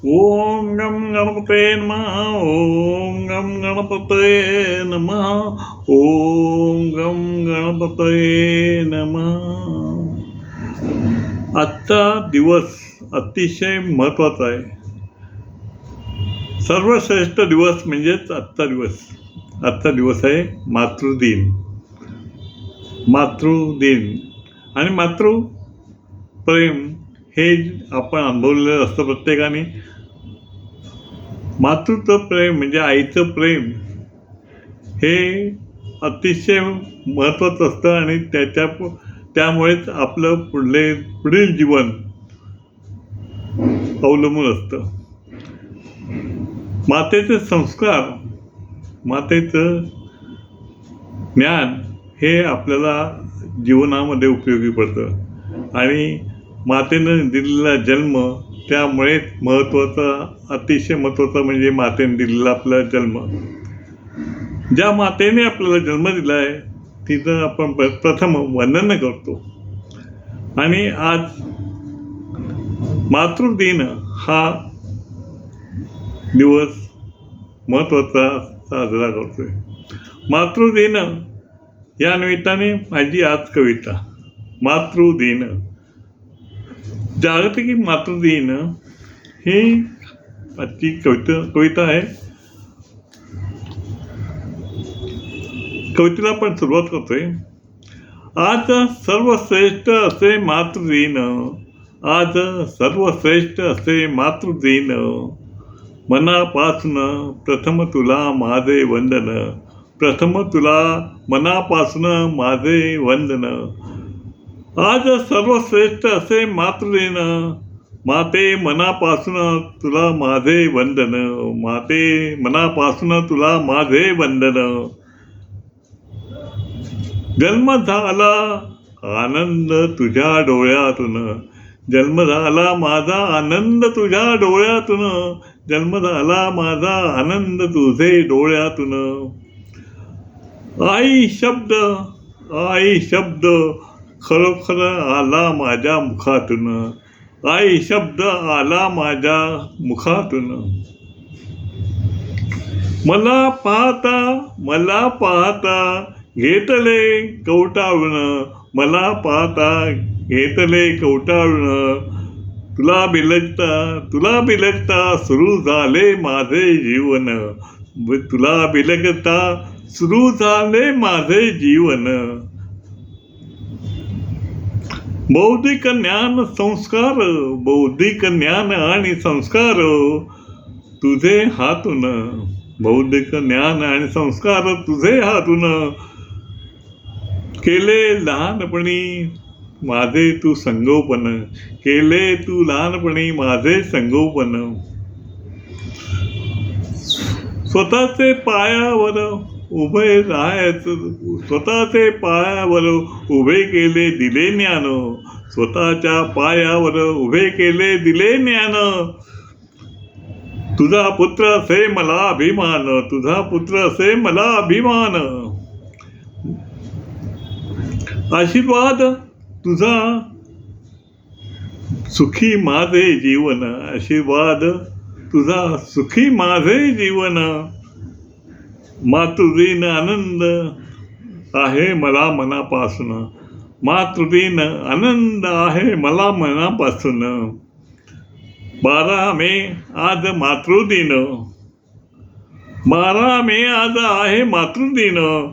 ओम गम गणपते नमः. ओम गम गणपते नमः. ओम गम गणपते नमः. आजचा दिवस अतिशय महत्त्वाचा आहे. सर्वश्रेष्ठ दिवस म्हणजेच आजचा दिवस. आजचा दिवस आहे मातृदिन. मातृदिन आणि मातृप्रेम हे आपण अनुभवलेलं असतं प्रत्येकाने. मातृत्व प्रेम म्हणजे आईचं प्रेम हे अतिशय महत्त्वाचं असतं आणि त्यामुळेच आपलं पुढील जीवन अवलंबून असतं. मातेचे संस्कार, मातेचं ज्ञान हे आपल्याला जीवनामध्ये उपयोगी पडतं आणि मातेनं दिलेला जन्म त्यामुळेच अतिशय महत्त्वाचा म्हणजे मातेने दिलेला आपला जन्म. ज्या मातेने आपल्याला जन्म दिला आहे तिचं आपण प्रथम वंदन करतो. आणि आज मातृदिन हा दिवस महत्त्वाचा साजरा करतोय. मातृदिन या निमित्ताने माझी आज कविता. मातृदिन. जागतिक मातृदिन ही आजची कविता आहे. कवितेला आपण सुरुवात करतोय. आज सर्वश्रेष्ठ असे मातृदिन. आज सर्वश्रेष्ठ असे मातृदिन. मनापासून प्रथम तुला माझे वंदन. प्रथम तुला मनापासून माझे वंदन. आज सर्वश्रेष्ठ असे मातृदिन. माते मनापासून तुला माझे वंदन. माते मनापासून तुला माझे वंदन. जन्म झाला आनंद तुझ्या डोळ्यातून. जन्म झाला माझा आनंद तुझ्या डोळ्यातून. जन्म झाला माझा आनंद तुझे डोळ्यातून. आई शब्द खरोखर आला माझ्या मुखातून. आई शब्द आला माझ्या मुखातून. मला पाहता घेतले कवटाळून. मला पाहता घेतले कवटाळून. तुला बिलगता सुरू झाले माझे जीवन. तुला बिलगता सुरू झाले माझे जीवन. बौद्धिक ज्ञान आणि संस्कार तुझे हातून. बौद्धिक ज्ञान आणि संस्कार तुझे हातून. केले लहानपणी माझे तू संगोपन. केले तू लहानपणी माझे संगोपन. स्वतःचे पायावर उभे राहायचं. स्वतःचे पायावर उभे केले दिले ज्ञान. स्वतःच्या पायावर उभे केले दिले ज्ञान. तुझा पुत्र असे मला अभिमान. तुझा पुत्र असे मला अभिमान. आशीर्वाद तुझा सुखी माझे जीवन. आशीर्वाद तुझा सुखी माझे जीवन. मातृदिन आनंद आहे मला मनापासून. मातृदिन आनंद आहे मला मनापासून. 12 मे आज मातृदिन. 12 मे आज आहे मातृदिन.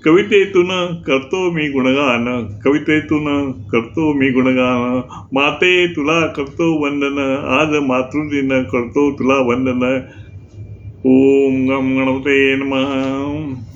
कवितेतून करतो मी गुणगान. कवितेतून करतो मी गुणगान. माते तुला करतो वंदन. आज मातृदिन करतो तुला वंदन. ओम गम गणपते नमः.